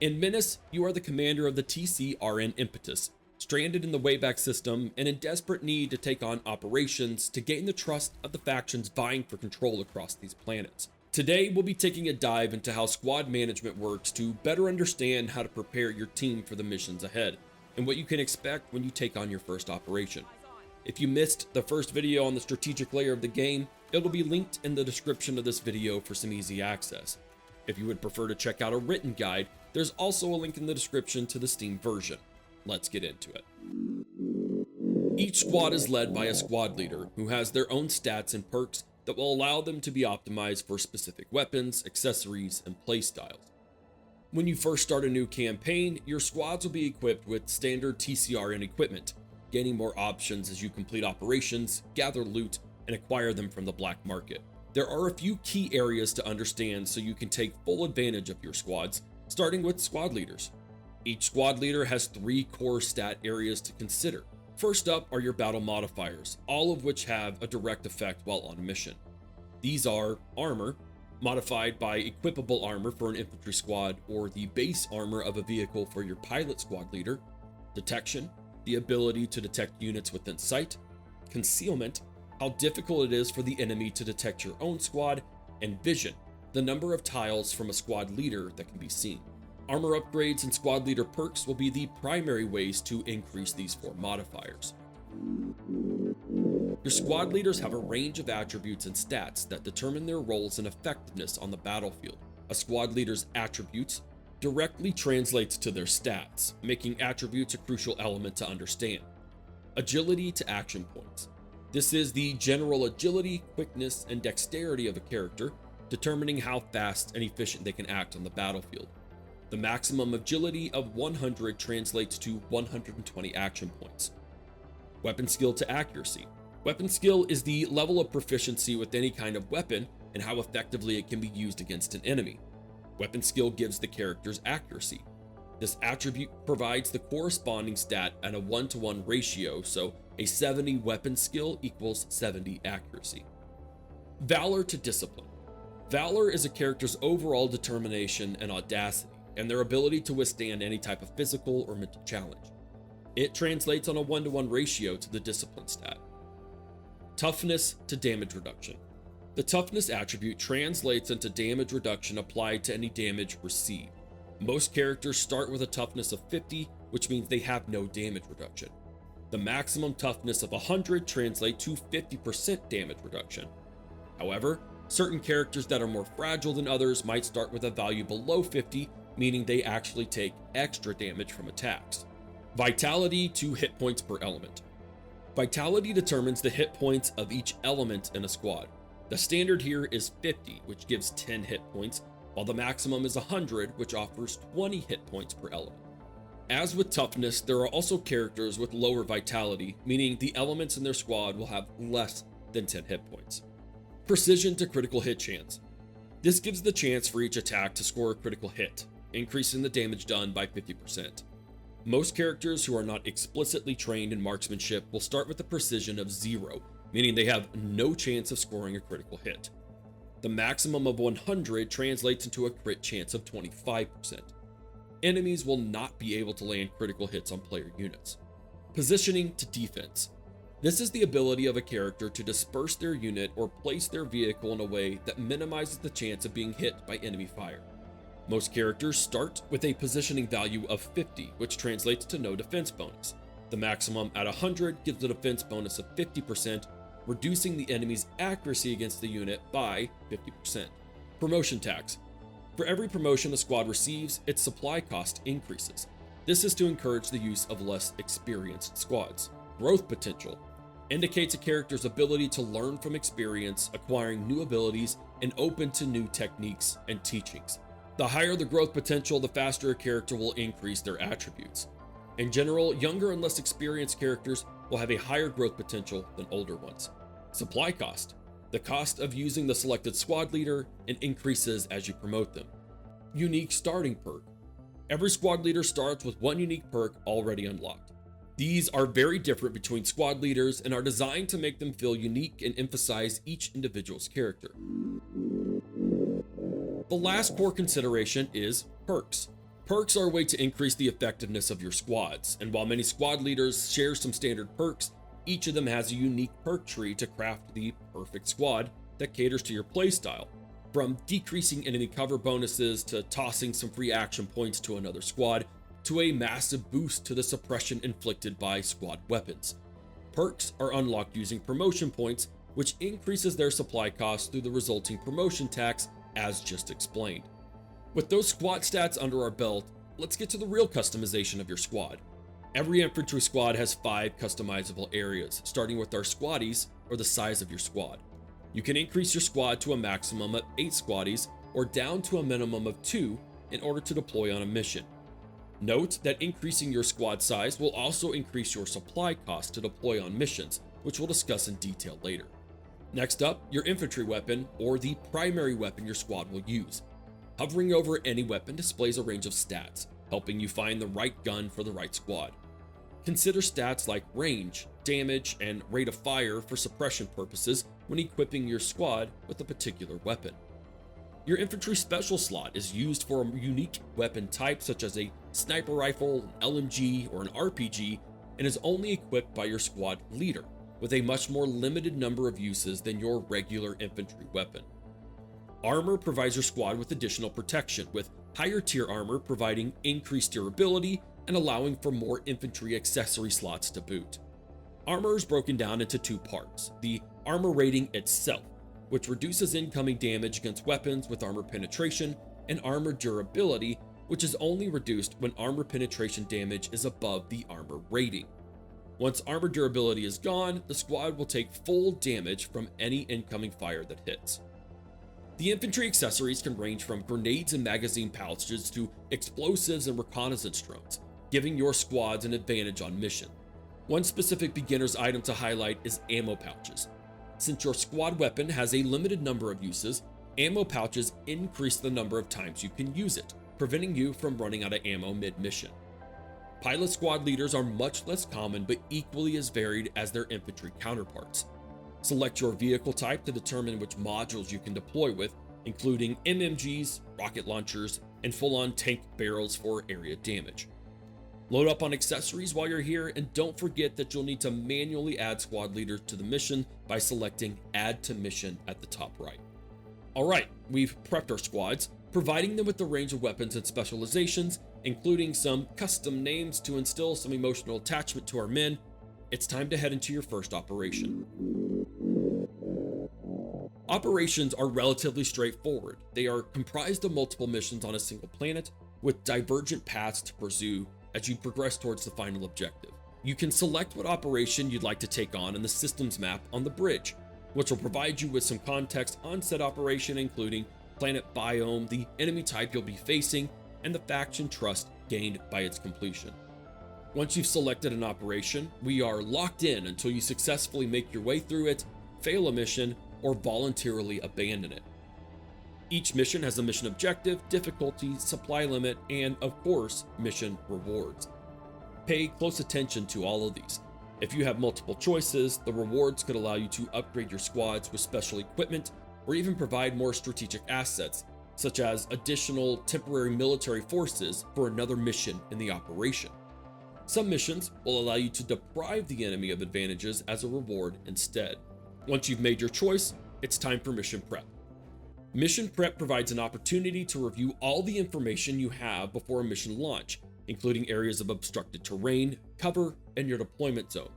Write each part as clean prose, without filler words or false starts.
In MENACE, you are the commander of the TCRN Impetus, stranded in the Wayback System and in desperate need to take on operations to gain the trust of the factions vying for control across these planets. Today, we'll be taking a dive into how squad management works to better understand how to prepare your team for the missions ahead, and what you can expect when you take on your first operation. If you missed the first video on the strategic layer of the game, it'll be linked in the description of this video for some easy access. If you would prefer to check out a written guide, there's also a link in the description to the Steam version. Let's get into it. Each squad is led by a squad leader who has their own stats and perks that will allow them to be optimized for specific weapons, accessories, and playstyles. When you first start a new campaign, your squads will be equipped with standard TCRN equipment, gaining more options as you complete operations, gather loot, and acquire them from the black market. There are a few key areas to understand so you can take full advantage of your squads, starting with squad leaders. Each squad leader has 3 core stat areas to consider. First up are your battle modifiers, all of which have a direct effect while on a mission. These are armor, modified by equipable armor for an infantry squad or the base armor of a vehicle for your pilot squad leader, detection, the ability to detect units within sight, concealment, how difficult it is for the enemy to detect your own squad, and vision, the number of tiles from a squad leader that can be seen. Armor upgrades and squad leader perks will be the primary ways to increase these 4 modifiers. Your squad leaders have a range of attributes and stats that determine their roles and effectiveness on the battlefield. A squad leader's attributes directly translates to their stats, making attributes a crucial element to understand. Agility to action points. This is the general agility, quickness, and dexterity of a character, determining how fast and efficient they can act on the battlefield. The maximum agility of 100 translates to 120 action points. Weapon skill to accuracy. Weapon skill is the level of proficiency with any kind of weapon and how effectively it can be used against an enemy. Weapon skill gives the character's accuracy. This attribute provides the corresponding stat at a 1-to-1 ratio, so a 70 weapon skill equals 70 accuracy. Valor to discipline. Valor is a character's overall determination and audacity, and their ability to withstand any type of physical or mental challenge. It translates on a 1-to-1 ratio to the discipline stat. Toughness to damage reduction. The toughness attribute translates into damage reduction applied to any damage received. Most characters start with a toughness of 50, which means they have no damage reduction. The maximum toughness of 100 translates to 50% damage reduction. However, certain characters that are more fragile than others might start with a value below 50, meaning they actually take extra damage from attacks. Vitality to hit points per element. Vitality determines the hit points of each element in a squad. The standard here is 50, which gives 10 hit points, while the maximum is 100, which offers 20 hit points per element. As with toughness, there are also characters with lower vitality, meaning the elements in their squad will have less than 10 hit points. Precision to critical hit chance. This gives the chance for each attack to score a critical hit, increasing the damage done by 50%. Most characters who are not explicitly trained in marksmanship will start with a precision of 0, meaning they have no chance of scoring a critical hit. The maximum of 100 translates into a crit chance of 25%. Enemies will not be able to land critical hits on player units. Positioning to defense. This is the ability of a character to disperse their unit or place their vehicle in a way that minimizes the chance of being hit by enemy fire. Most characters start with a positioning value of 50, which translates to no defense bonus. The maximum at 100 gives a defense bonus of 50%, reducing the enemy's accuracy against the unit by 50%. Promotion tax. For every promotion a squad receives, its supply cost increases. This is to encourage the use of less experienced squads. Growth potential indicates a character's ability to learn from experience, acquiring new abilities, and open to new techniques and teachings. The higher the growth potential, the faster a character will increase their attributes. In general, younger and less experienced characters will have a higher growth potential than older ones. Supply cost. The cost of using the selected squad leader and increases as you promote them. Unique starting perk. Every squad leader starts with one unique perk already unlocked. These are very different between squad leaders and are designed to make them feel unique and emphasize each individual's character. The last core consideration is perks. Perks are a way to increase the effectiveness of your squads, and while many squad leaders share some standard perks, each of them has a unique perk tree to craft the perfect squad that caters to your playstyle. From decreasing enemy cover bonuses to tossing some free action points to another squad, to a massive boost to the suppression inflicted by squad weapons. Perks are unlocked using promotion points, which increases their supply costs through the resulting promotion tax, as just explained. With those squad stats under our belt, let's get to the real customization of your squad. Every infantry squad has 5 customizable areas, starting with our squaddies, or the size of your squad. You can increase your squad to a maximum of 8 squaddies, or down to a minimum of 2 in order to deploy on a mission. Note that increasing your squad size will also increase your supply cost to deploy on missions, which we'll discuss in detail later. Next up, your infantry weapon, or the primary weapon your squad will use. Hovering over any weapon displays a range of stats, helping you find the right gun for the right squad. Consider stats like range, damage, and rate of fire for suppression purposes when equipping your squad with a particular weapon. Your infantry special slot is used for a unique weapon type such as a sniper rifle, an LMG, or an RPG, and is only equipped by your squad leader, with a much more limited number of uses than your regular infantry weapon. Armor provides your squad with additional protection, with higher tier armor providing increased durability and allowing for more infantry accessory slots to boot. Armor is broken down into 2 parts: the armor rating itself, which reduces incoming damage against weapons with armor penetration, and armor durability, which is only reduced when armor penetration damage is above the armor rating. Once armor durability is gone, the squad will take full damage from any incoming fire that hits. The infantry accessories can range from grenades and magazine pouches to explosives and reconnaissance drones, giving your squads an advantage on mission. One specific beginner's item to highlight is ammo pouches. Since your squad weapon has a limited number of uses, ammo pouches increase the number of times you can use it, preventing you from running out of ammo mid-mission. Pilot squad leaders are much less common but equally as varied as their infantry counterparts. Select your vehicle type to determine which modules you can deploy with, including MMGs, rocket launchers, and full-on tank barrels for area damage. Load up on accessories while you're here, and don't forget that you'll need to manually add squad leaders to the mission by selecting Add to Mission at the top right. Alright, we've prepped our squads, providing them with a range of weapons and specializations, including some custom names to instill some emotional attachment to our men. It's time to head into your first operation. Operations are relatively straightforward. They are comprised of multiple missions on a single planet, with divergent paths to pursue as you progress towards the final objective. You can select what operation you'd like to take on in the systems map on the bridge, which will provide you with some context on said operation, including planet biome, the enemy type you'll be facing, and the faction trust gained by its completion. Once you've selected an operation, we are locked in until you successfully make your way through it, fail a mission, or voluntarily abandon it. Each mission has a mission objective, difficulty, supply limit, and of course, mission rewards. Pay close attention to all of these. If you have multiple choices, the rewards could allow you to upgrade your squads with special equipment, or even provide more strategic assets, such as additional temporary military forces for another mission in the operation. Some missions will allow you to deprive the enemy of advantages as a reward instead. Once you've made your choice, it's time for mission prep. Mission prep provides an opportunity to review all the information you have before a mission launch, including areas of obstructed terrain, cover, and your deployment zone.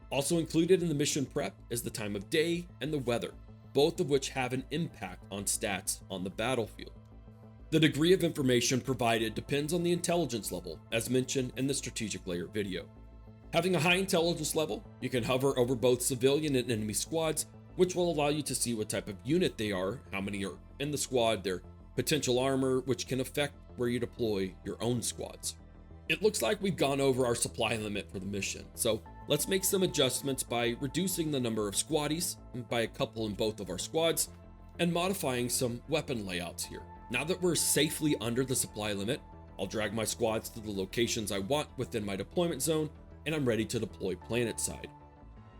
Also included in the mission prep is the time of day and the weather, both of which have an impact on stats on the battlefield. The degree of information provided depends on the intelligence level, as mentioned in the strategic layer video. Having a high intelligence level, you can hover over both civilian and enemy squads, which will allow you to see what type of unit they are, how many are in the squad, their potential armor, which can affect where you deploy your own squads. It looks like we've gone over our supply limit for the mission, so let's make some adjustments by reducing the number of squaddies by a couple in both of our squads, and modifying some weapon layouts here. Now that we're safely under the supply limit, I'll drag my squads to the locations I want within my deployment zone, and I'm ready to deploy planet side.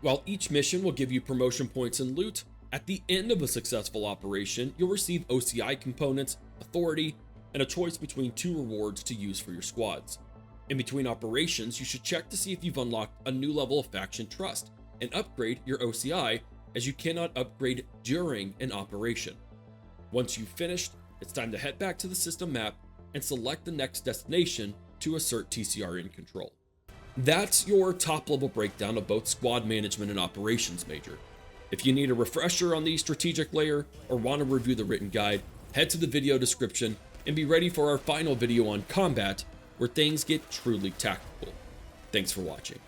While each mission will give you promotion points and loot, at the end of a successful operation, you'll receive OCI components, authority, and a choice between 2 rewards to use for your squads. In between operations, you should check to see if you've unlocked a new level of faction trust and upgrade your OCI, as you cannot upgrade during an operation. Once you've finished, it's time to head back to the system map and select the next destination to assert TCR in control. That's your top level breakdown of both squad management and operations major. If you need a refresher on the strategic layer or want to review the written guide, head to the video description and be ready for our final video on combat, where things get truly tactical. Thanks for watching.